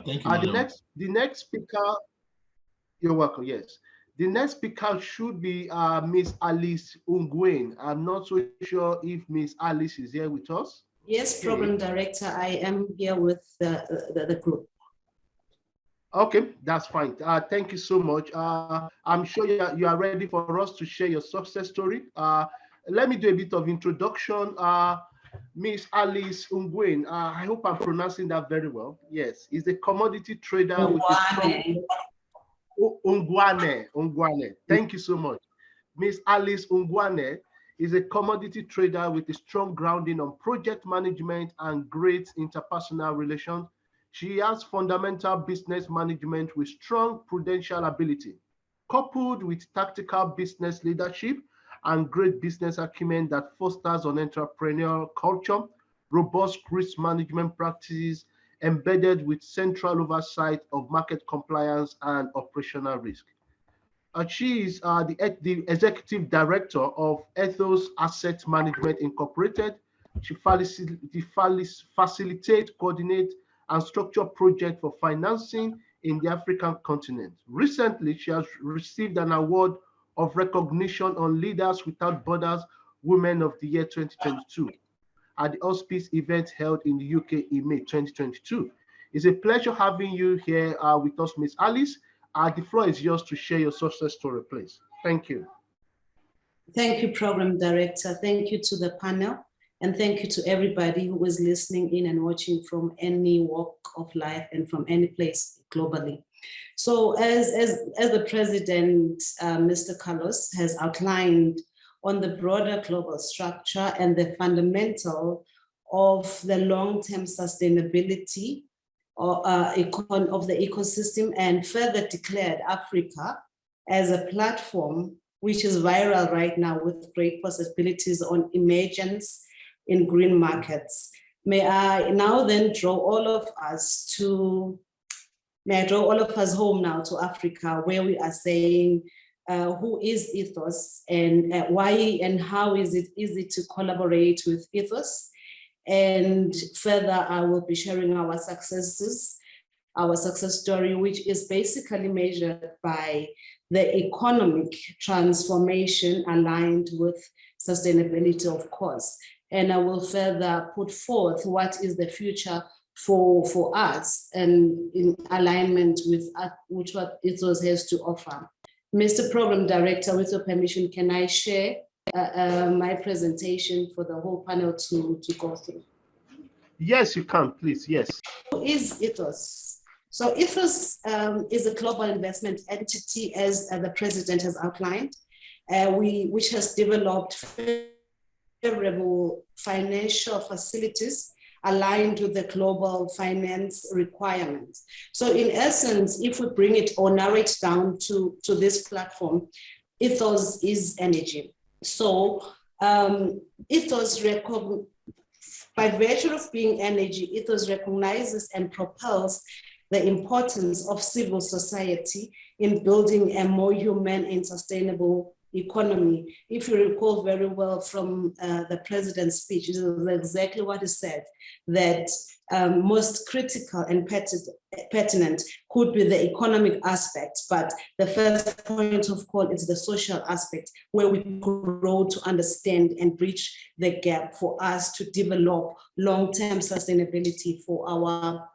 Thank you, madam. The next speaker, you're welcome. Yes. The next speaker should be Miss Alice Hungwane. I'm not so sure if Miss Alice is here with us. Yes, Program Director, I am here with the group. Okay, that's fine. Thank you so much. I'm sure you are ready for us to share your success story. Let me do a bit of introduction. Miss Alice Hungwane, I hope I'm pronouncing that very well. Yes, is a commodity trader with a strong Hungwane. Thank you so much. Miss Alice Hungwane is a commodity trader with a strong grounding on project management and great interpersonal relations. She has fundamental business management with strong prudential ability, coupled with tactical business leadership and great business acumen that fosters an entrepreneurial culture, robust risk management practices embedded with central oversight of market compliance and operational risk. She is the executive director of Ethos Asset Management Incorporated. She facilitates, coordinates, and structure projects for financing in the African continent. Recently, she has received an award of recognition on Leaders Without Borders Women of the Year 2022 at the Auspice event held in the UK in May 2022. It's a pleasure having you here with us, Miss Alice. The floor is yours to share your success story, please. Thank you. Thank you, Program Director. Thank you to the panel. And thank you to everybody who is listening in and watching from any walk of life and from any place globally. So as the President, Mr. Carlos, has outlined on the broader global structure and the fundamental of the long-term sustainability of the ecosystem, and further declared Africa as a platform which is viral right now with great possibilities on emergence in green markets. May I now then draw all of us home now to Africa, where we are saying who is Ethos and why and how is it easy to collaborate with Ethos. And further, I will be sharing our successes, our success story, which is basically measured by the economic transformation aligned with sustainability, of course. And I will further put forth what is the future for us and in alignment with what Ethos has to offer. Mr. Program Director, with your permission, can I share my presentation for the whole panel to go through? Yes, you can, please. Yes. Who is Ethos? So Ethos is a global investment entity, as the President has outlined, which has developed favorable financial facilities aligned with the global finance requirements. So in essence, if we bring it or narrow it down to this platform, Ethos is energy. So Ethos, by virtue of being energy, Ethos recognizes and propels the importance of civil society in building a more human and sustainable economy. If you recall very well from the President's speech, it is exactly what he said, that most critical and pertinent could be the economic aspect, but the first point of call is the social aspect, where we grow to understand and bridge the gap for us to develop long-term sustainability for our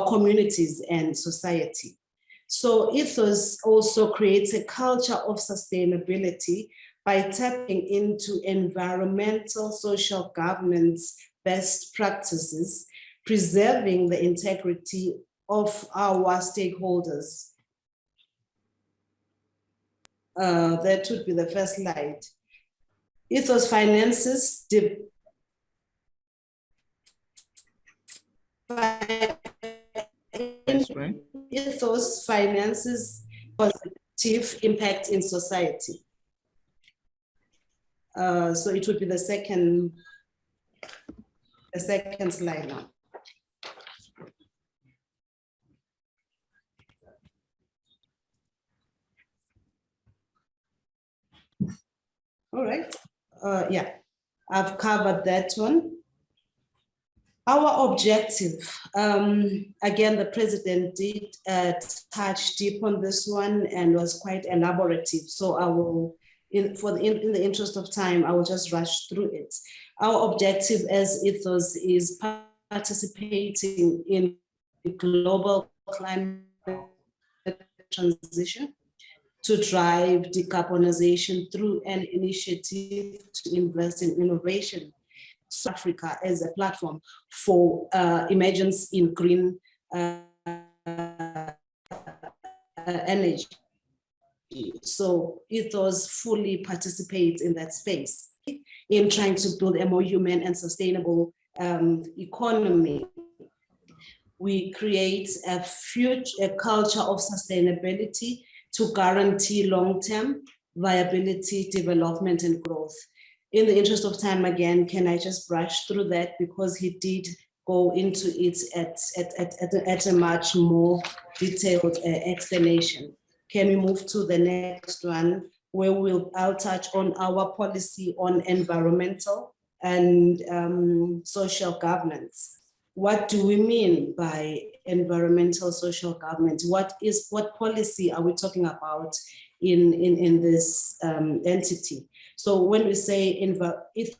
communities and society. So Ethos also creates a culture of sustainability by tapping into environmental social governance best practices, preserving the integrity of our stakeholders. That would be the first slide. Ethos finances Ethos finances positive impact in society. So it would be the second slide now. All right. Yeah, I've covered that one. Our objective, again, the president did touch deep on this one and was quite elaborative. So I will, in the interest of time, I will just rush through it. Our objective as Ethos is participating in global climate transition to drive decarbonization through an initiative to invest in innovation. South Africa as a platform for emergence in green energy. So Ethos fully participates in that space in trying to build a more human and sustainable economy. We create a culture of sustainability to guarantee long-term viability, development, and growth. In the interest of time, again, can I just brush through that because he did go into it at a much more detailed explanation. Can we move to the next one where I'll touch on our policy on environmental and social governance. What do we mean by environmental social government? What policy are we talking about in this entity? So when we say it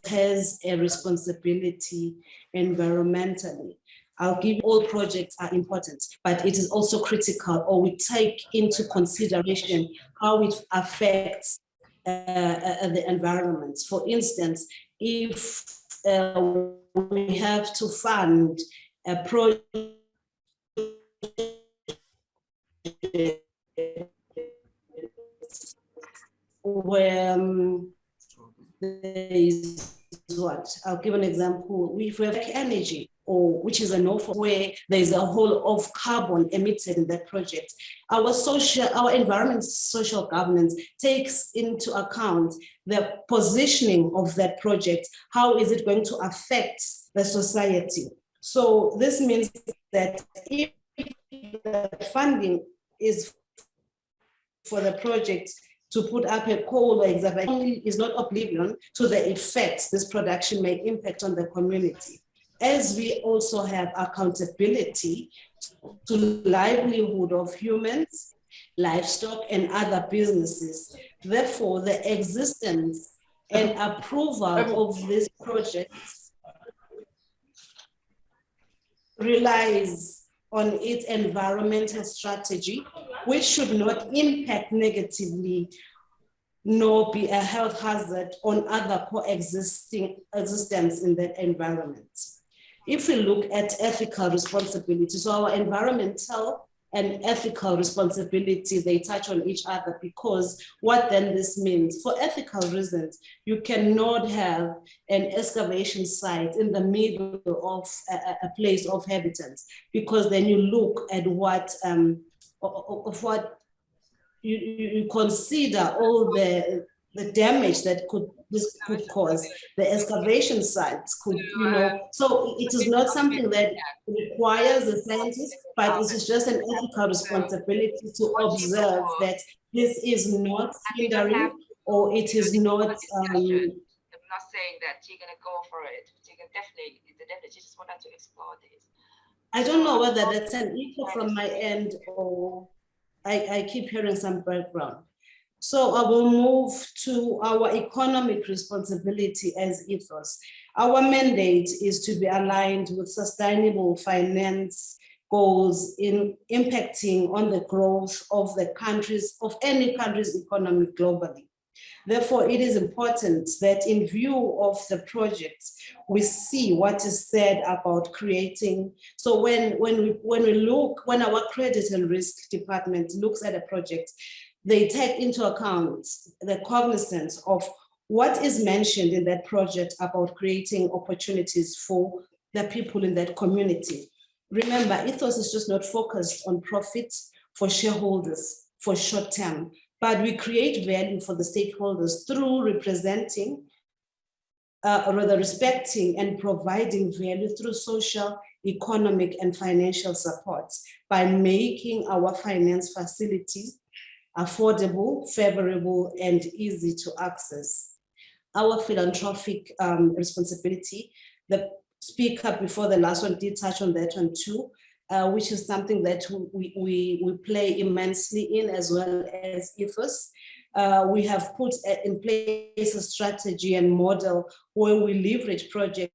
has a responsibility environmentally, I'll give all projects are important, but it is also critical, or we take into consideration how it affects the environment. For instance, if we have to fund a project where there is what? I'll give an example. We have energy, or which is a no-for, where there's a whole of carbon emitted in that project. Our environment social governance takes into account the positioning of that project. How is it going to affect the society? So this means that if the funding is for the project to put up a coal or excavation, is not oblivion to the effects this production may impact on the community. As we also have accountability to livelihood of humans, livestock, and other businesses. Therefore, the existence and approval of these projects relies on its environmental strategy, which should not impact negatively nor be a health hazard on other coexisting existence in that environment. If we look at ethical responsibility, so our environmental and ethical responsibility, they touch on each other, because what then this means, for ethical reasons, you cannot have an excavation site in the middle of a place of habitants, because then you look at what you consider all the damage that this could cause. The excavation sites could, so it is not something that requires the scientists, but it is just an ethical responsibility to observe that this is not hindering, or it is not. I'm not saying that you're going to go for it. You can definitely just wanted to explore this. I don't know whether that's an echo from my end, or I keep hearing some background. So I will move to our economic responsibility as Ethos. Our mandate is to be aligned with sustainable finance goals in impacting on the growth of any country's economy globally. Therefore, it is important that in view of the projects, we see what is said about creating. So when our credit and risk department looks at a project, they take into account the cognizance of what is mentioned in that project about creating opportunities for the people in that community. Remember, Ethos is just not focused on profits for shareholders for short term, but we create value for the stakeholders through respecting and providing value through social, economic, and financial support by making our finance facilities affordable, favorable, and easy to access. our philanthropic responsibility. The speaker before the last one did touch on that one too, which is something that we play immensely in, as well as Ethos. We have put in place a strategy and model where we leverage project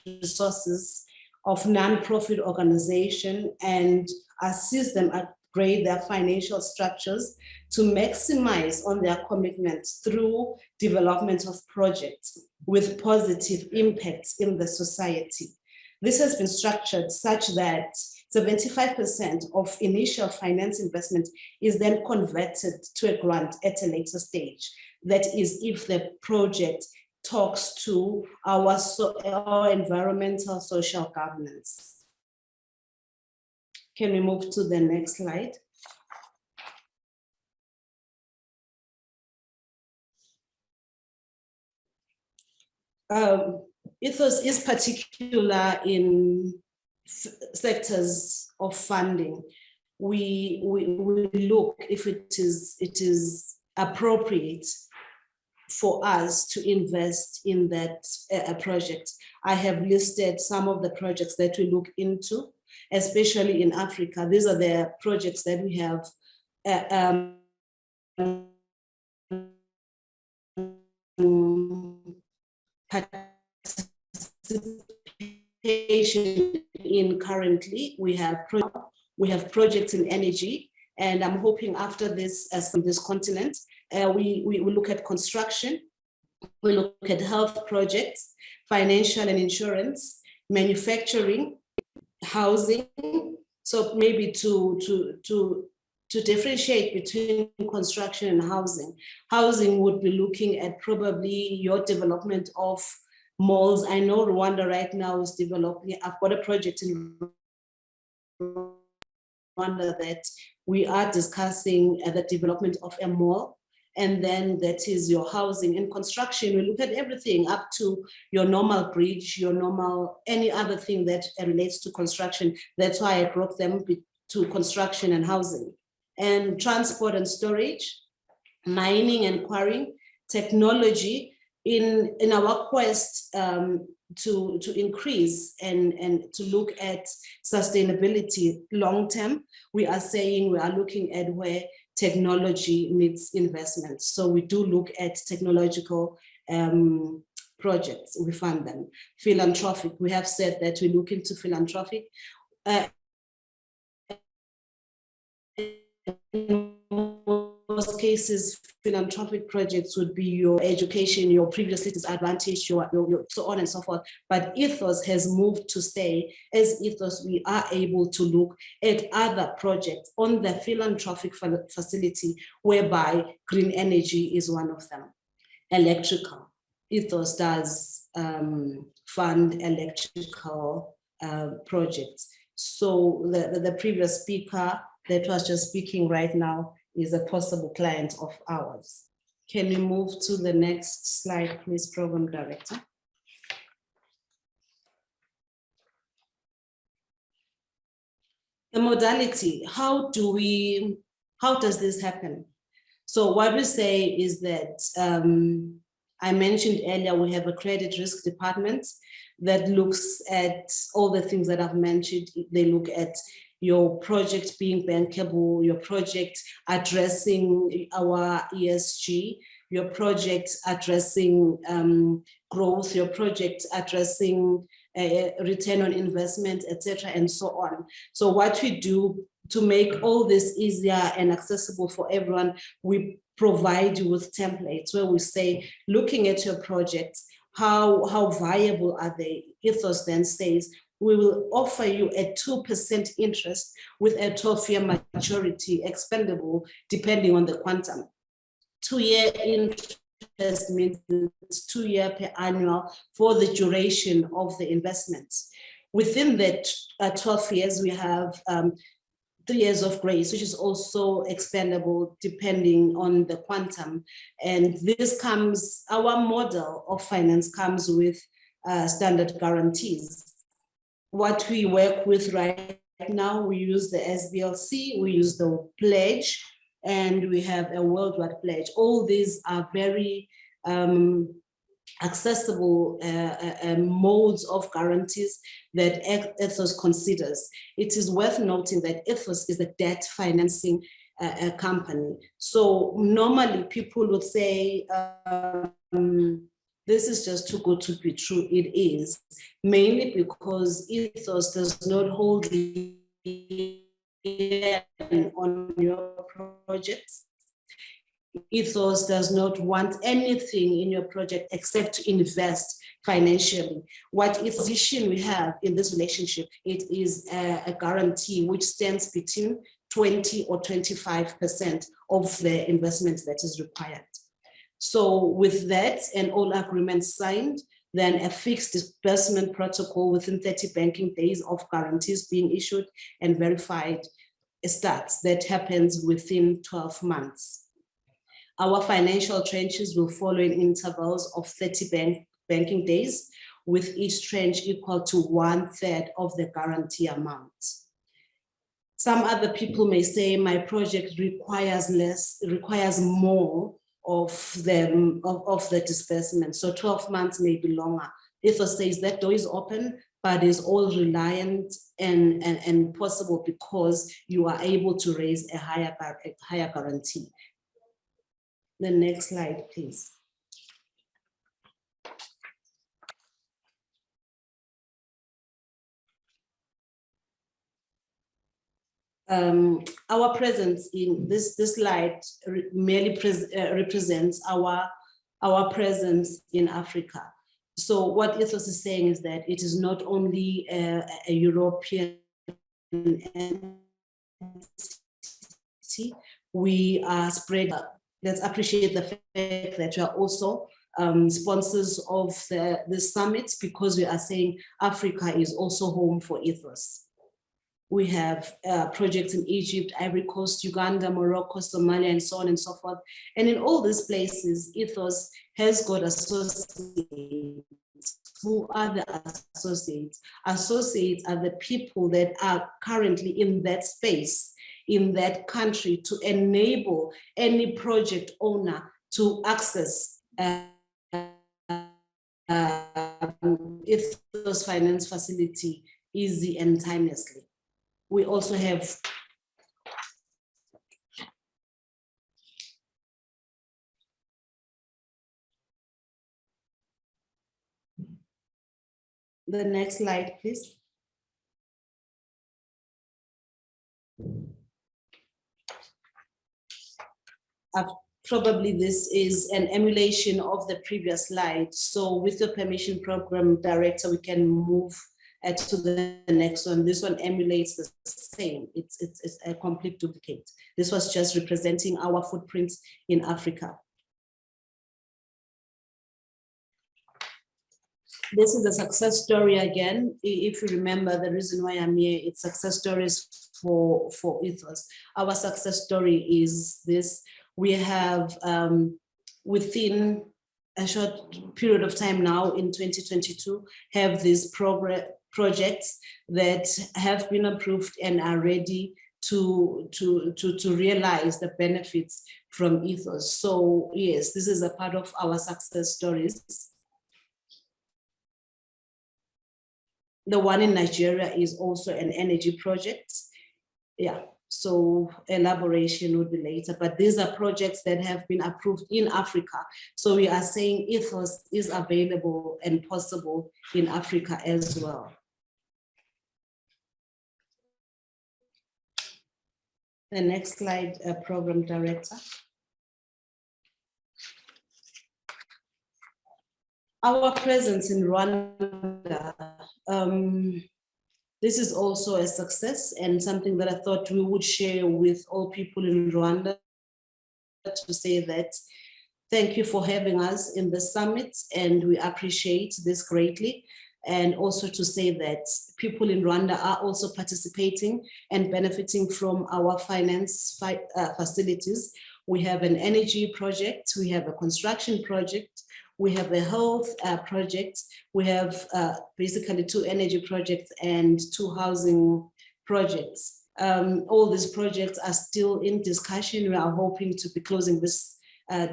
resources of non-profit organization and assist them upgrade their financial structures to maximize on their commitments through development of projects with positive impacts in the society. This has been structured such that 75% of initial finance investment is then converted to a grant at a later stage. That is, if the project talks to our environmental social governance. Can we move to the next slide? Ethos is particular in sectors of funding. We look if it is appropriate for us to invest in that project. I have listed some of the projects that we look into, especially in Africa. These are the projects that we have participation in currently. We have projects in energy, and I'm hoping after this, this continent, we look at construction, we look at health projects, financial and insurance, manufacturing, housing. So maybe to differentiate between construction and housing. Housing would be looking at probably your development of malls. I know Rwanda right now is developing. I've got a project in Rwanda that we are discussing the development of a mall, and then that is your housing. In construction, we look at everything up to your normal bridge, your normal, any other thing that relates to construction. That's why I broke them to construction and housing. And transport and storage, mining and quarrying, technology, in our quest to increase and to look at sustainability long term, we are saying we are looking at where technology meets investment. So we do look at technological projects, we fund them. Philanthropic, we have said that we look into philanthropic. In most cases, philanthropic projects would be your education, your previously disadvantaged, your so on and so forth. But Ethos has moved to say, as Ethos, we are able to look at other projects on the philanthropic facility, whereby green energy is one of them. Electrical. Ethos does fund electrical projects. So the previous speaker that was just speaking right now is a possible client of ours. Can we move to the next slide, please, Program Director? The modality, how does this happen? So what we say is that, I mentioned earlier, we have a credit risk department that looks at all the things that I've mentioned. They look at your project being bankable, your project addressing our ESG, your project addressing growth, your project addressing return on investment, etc., and so on. So what we do to make all this easier and accessible for everyone, we provide you with templates where we say, looking at your projects, how viable are they? Ethos then says, we will offer you a 2% interest with a 12-year maturity expendable depending on the quantum. 2-year interest means it's 2 years per annual for the duration of the investments. Within that 12 years, we have 3 years of grace, which is also expendable depending on the quantum. And this comes, our model of finance comes with standard guarantees. What we work with right now, we use the SBLC, we use the pledge, and we have a worldwide pledge. All these are very accessible modes of guarantees that Ethos considers. It is worth noting that Ethos is a debt financing company. So normally people would say, this is just too good to be true. It is, mainly because Ethos does not hold on your projects. Ethos does not want anything in your project except to invest financially. What position we have in this relationship, it is a guarantee which stands between 20 or 25% of the investment that is required. So with that and all agreements signed, then a fixed disbursement protocol within 30 banking days of guarantees being issued and verified starts. That happens within 12 months. Our financial tranches will follow in intervals of 30 banking days, with each tranche equal to 1/3 of the guarantee amount. Some other people may say my project requires more of the disbursement. So 12 months may be longer. Ethos says that door is open, but is all reliant and possible because you are able to raise a higher guarantee. The next slide, please. Our presence in this slide merely represents our presence in Africa. So what Ethos is saying is that it is not only a European entity, we are spread. Let's appreciate the fact that we are also sponsors of the summit, because we are saying Africa is also home for Ethos. We have projects in Egypt, Ivory Coast, Uganda, Morocco, Somalia, and so on and so forth. And in all these places, Ethos has got associates. Who are the associates? Associates are the people that are currently in that space, in that country, to enable any project owner to access Ethos finance facility easy and timelessly. We also have the next slide, please. Probably this is an emulation of the previous slide. So with your permission, Program Director, we can move to the next one. This one emulates the same. It's a complete duplicate. This was just representing our footprint in Africa. This is a success story again. If you remember, the reason why I'm here, it's success stories for Ethos. Our success story is this. We have, within a short period of time now in 2022, have these projects that have been approved and are ready to realize the benefits from Ethos. So yes, this is a part of our success stories. The one in Nigeria is also an energy project. Yeah, so elaboration would be later, but these are projects that have been approved in Africa. So we are saying Ethos is available and possible in Africa as well. The next slide, Program Director. Our presence in Rwanda, this is also a success and something that I thought we would share with all people in Rwanda, to say that thank you for having us in the summit and we appreciate this greatly. And also to say that people in Rwanda are also participating and benefiting from our finance facilities. We have an energy project, we have a construction project, we have a health project, we have basically 2 energy projects and 2 housing projects. All these projects are still in discussion. We are hoping to be closing this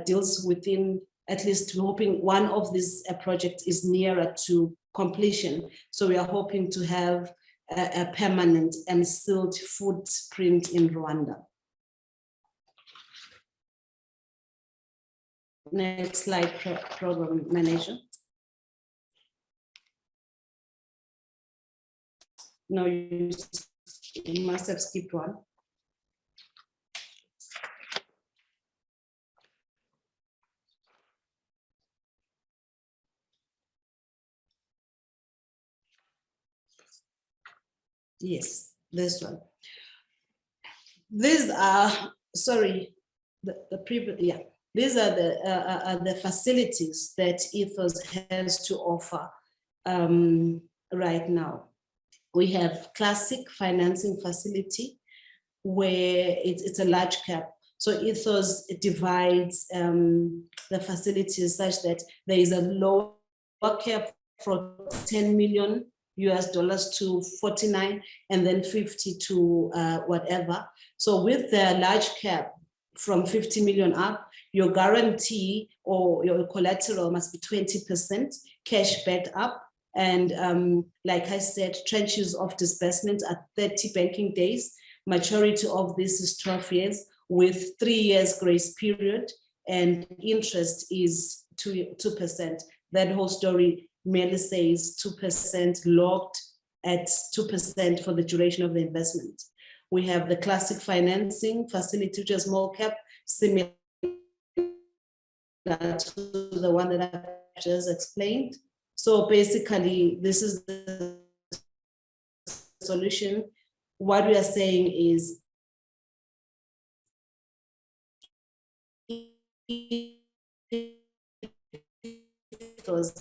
deals within at least we're hoping one of these projects is nearer to completion. So we are hoping to have a permanent and sealed footprint in Rwanda. Next slide, program manager. No, you must have skipped one. Yes, this one. These are, sorry, the previous, yeah. These are the facilities that Ethos has to offer right now. We have classic financing facility where it's a large cap. So Ethos divides the facilities such that there is a lower cap from 10 million US dollars to 49 and then 50 to whatever. So with the large cap from 50 million up, your guarantee or your collateral must be 20% cash backed up. And like I said, tranches of disbursement at 30 banking days. Maturity of this is 12 years with 3 years grace period, and interest is 2%. That whole story merely says 2% locked at 2% for the duration of the investment. We have the classic financing facility, which is small cap, similar to the one that I just explained. So basically, this is the solution. What we are saying is Ethos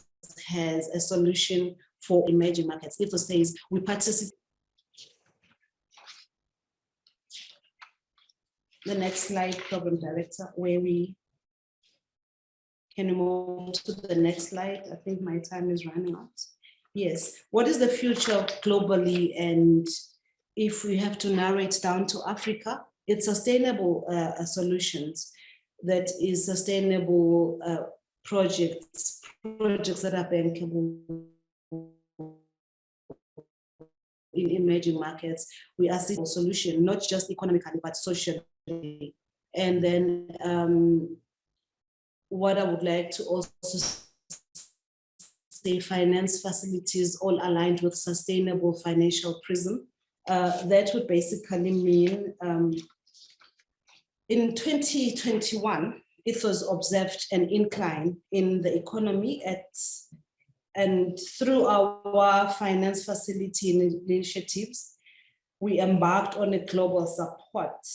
has a solution for emerging markets. Ethos says we participate. The next slide, program director, where we can move to the next slide. I think my time is running out. Yes, what is the future globally? And if we have to narrow it down to Africa, it's sustainable solutions. That is sustainable projects that are bankable in emerging markets. We are seeing a solution, not just economically, but socially. And then what I would like to also say, finance facilities all aligned with sustainable financial prism. That would basically mean in 2021, Ethos observed an incline in the economy and through our finance facility initiatives, we embarked on a global support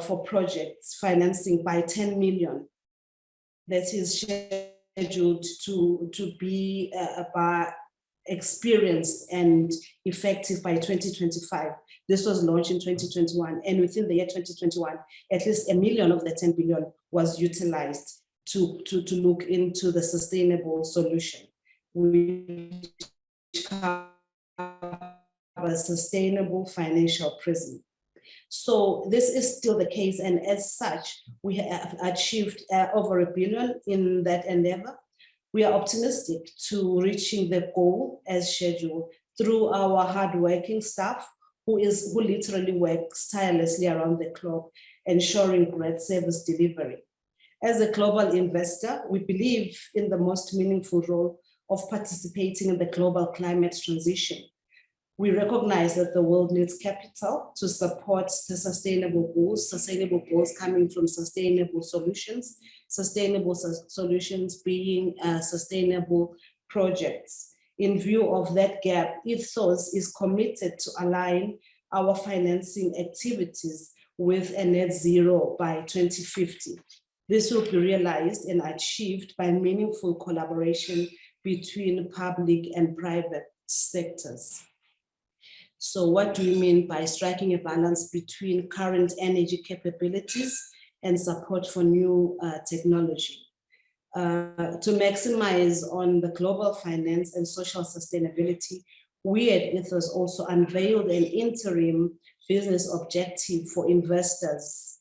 for projects financing by 10 million. That is scheduled to be experienced and effective by 2025. This was launched in 2021, and within the year 2021, at least 1 million of the 10 billion was utilized to look into the sustainable solution, which covers sustainable financial prism. So this is still the case, and as such, we have achieved over 1 billion in that endeavor. We are optimistic to reaching the goal as scheduled through our hardworking staff, who literally works tirelessly around the clock, ensuring great service delivery. As a global investor, we believe in the most meaningful role of participating in the global climate transition. We recognize that the world needs capital to support the sustainable goals coming from sustainable solutions being sustainable projects. In view of that gap, Ethos is committed to align our financing activities with a net zero by 2050. This will be realized and achieved by meaningful collaboration between public and private sectors. So what do we mean by striking a balance between current energy capabilities and support for new technology? To maximize on the global finance and social sustainability, we at Ethos also unveiled an interim business objective for investors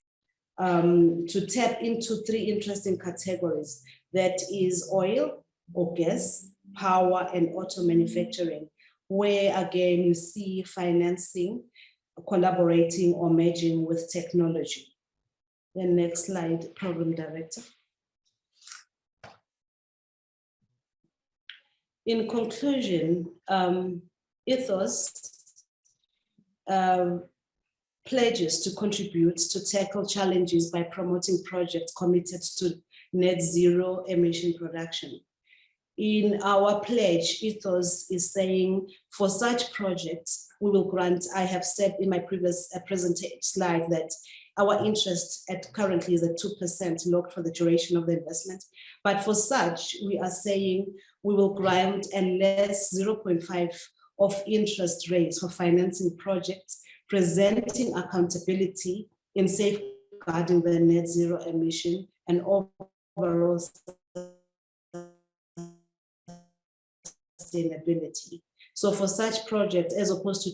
to tap into 3 interesting categories. that is oil or gas, power, and auto manufacturing, where again you see financing, collaborating or merging with technology. The next slide, Program Director. In conclusion, Ethos pledges to contribute to tackle challenges by promoting projects committed to net zero emission production. In our pledge, Ethos is saying for such projects, we will grant, I have said in my previous presentation slide that our interest currently is at 2% locked for the duration of the investment. But for such, we are saying we will grant a less 0.5 of interest rates for financing projects, presenting accountability in safeguarding the net zero emission and overall sustainability. So for such projects, as opposed to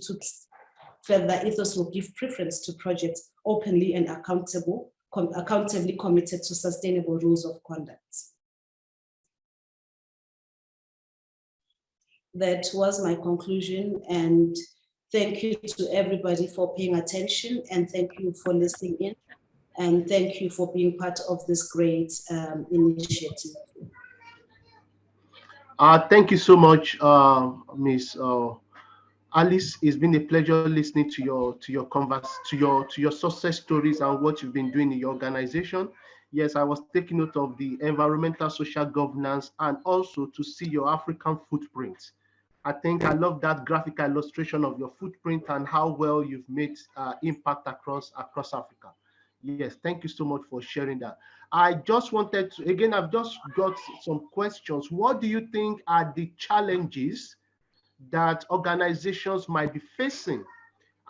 further, Ethos will give preference to projects openly and accountably committed to sustainable rules of conduct. That was my conclusion, and thank you to everybody for paying attention, and thank you for listening in, and thank you for being part of this great initiative. Thank you so much, Ms. Alice. It's been a pleasure listening to your success stories and what you've been doing in your organization. Yes, I was taking note of the environmental social governance and also to see your African footprint. I think I love that graphical illustration of your footprint and how well you've made impact across Africa. Yes, thank you so much for sharing that. I just wanted to, again, I've just got some questions. What do you think are the challenges that organizations might be facing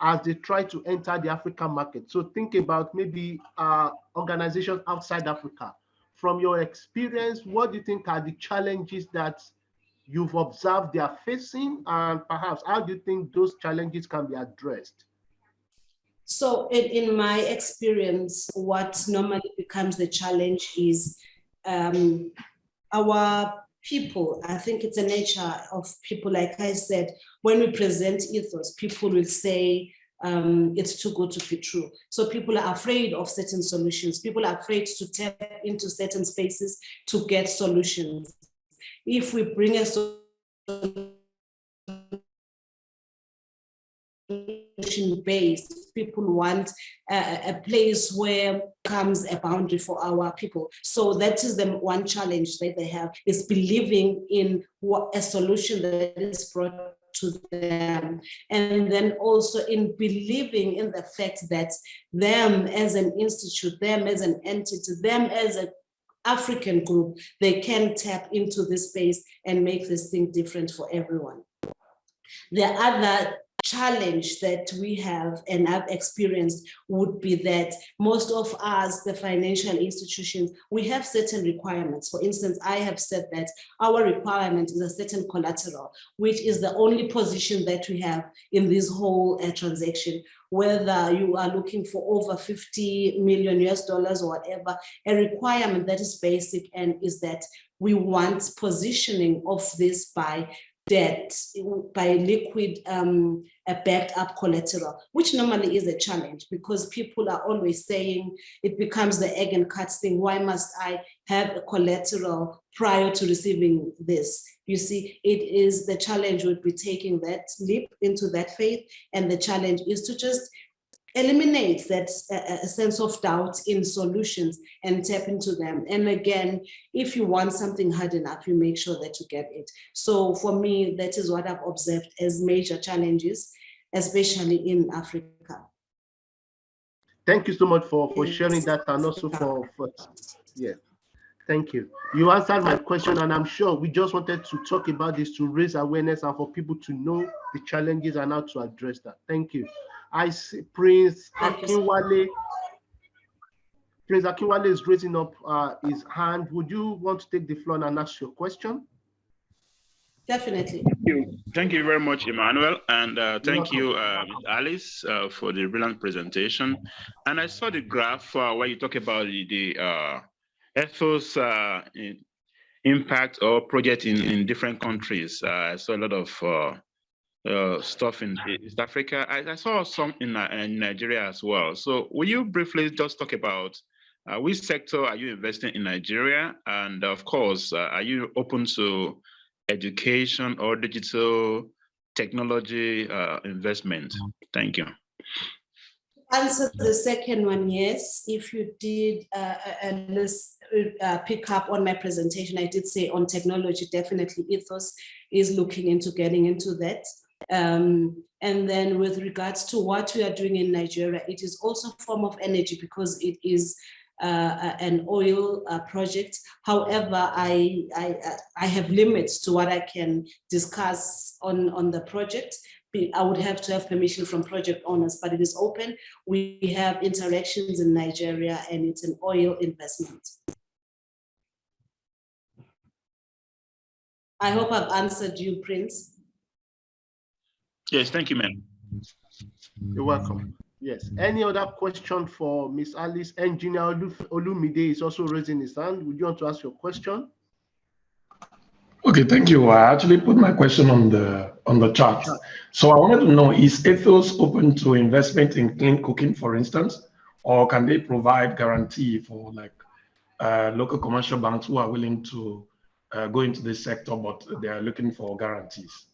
as they try to enter the African market? So think about maybe organizations outside Africa. From your experience, what do you think are the challenges that you've observed they are facing, and perhaps how do you think those challenges can be addressed? So in my experience, what normally becomes the challenge is our people. I think it's a nature of people, like I said, when we present Ethos, people will say it's too good to be true. So people are afraid of certain solutions. People are afraid to tap into certain spaces to get solutions. If we bring a solution-based, people want a place where comes a boundary for our people. So that is the one challenge that they have, is believing in what a solution that is brought to them. And then also in believing in the fact that them as an institute, them as an entity, them as an African group, they can tap into this space and make this thing different for everyone. The other challenge that we have and I've experienced would be that most of us, the financial institutions, we have certain requirements. For instance, I have said that our requirement is a certain collateral, which is the only position that we have in this whole transaction. Whether you are looking for over $50 million or whatever, a requirement that is basic and is that we want positioning of this by debt, by liquid backed up collateral, which normally is a challenge because people are always saying it becomes the egg and cut thing. Why must I have a collateral prior to receiving this? You see, it is the challenge would be taking that leap into that faith, and the challenge is to just eliminate that sense of doubt in solutions and tap into them. And again, if you want something hard enough, you make sure that you get it. So for me, that is what I've observed as major challenges, especially in Africa. Thank you so much for sharing that, and also for yeah. Thank you. You answered my question, and I'm sure we just wanted to talk about this to raise awareness and for people to know the challenges and how to address that. Thank you. I see Prince Hungwane. Prince Hungwane is raising up his hand. Would you want to take the floor and ask your question? Definitely. Thank you very much, Emmanuel, and thank you, Alice, for the brilliant presentation. And I saw the graph where you talk about the Ethos impact or project in different countries. I saw a lot of stuff in East Africa. I saw some in Nigeria as well. So will you briefly just talk about which sector are you investing in Nigeria? And of course, are you open to education or digital technology investment? Thank you. Answer the second one, yes. If you did pick up on my presentation, I did say on technology, definitely Ethos is looking into getting into that. And then with regards to what we are doing in Nigeria, it is also a form of energy because it is an oil project. However, I have limits to what I can discuss on the project. I would have to have permission from project owners, but it is open. We have interactions in Nigeria and it's an oil investment. I hope I've answered you, Prince. Yes, thank you, ma'am. You're welcome. Yes. Any other question for Miss Alice? Engineer Olumide is also raising his hand. Would you want to ask your question? Okay, thank you. I actually put my question on the chat. So I wanted to know, is Ethos open to investment in clean cooking, for instance, or can they provide guarantee for like local commercial banks who are willing to go into this sector, but they are looking for guarantees?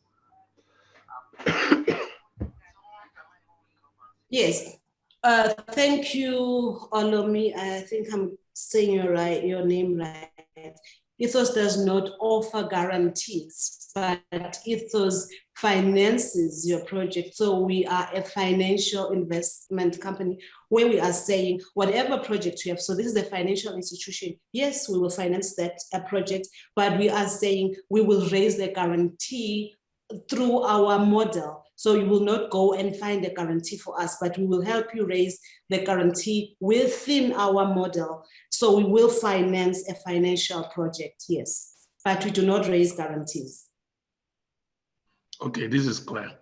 Yes. Thank you, Olomi. I think I'm saying your name right. Ethos does not offer guarantees, but Ethos finances your project. So we are a financial investment company where we are saying whatever project we have, so this is a financial institution, yes, we will finance that project, but we are saying we will raise the guarantee through our model. So you will not go and find a guarantee for us, but we will help you raise the guarantee within our model. So we will finance a financial project, yes, but we do not raise guarantees. Okay, this is clear.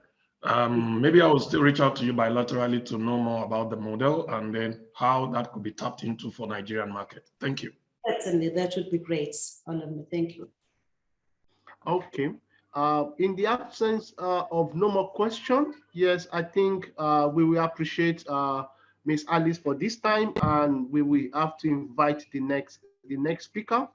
Maybe I will still reach out to you bilaterally to know more about the model and then how that could be tapped into for Nigerian market. Thank you. Certainly, that would be great, Olumide. Thank you. Okay. In the absence of no more questions, yes, I think we will appreciate Ms. Alice for this time, and we will have to invite the next speaker.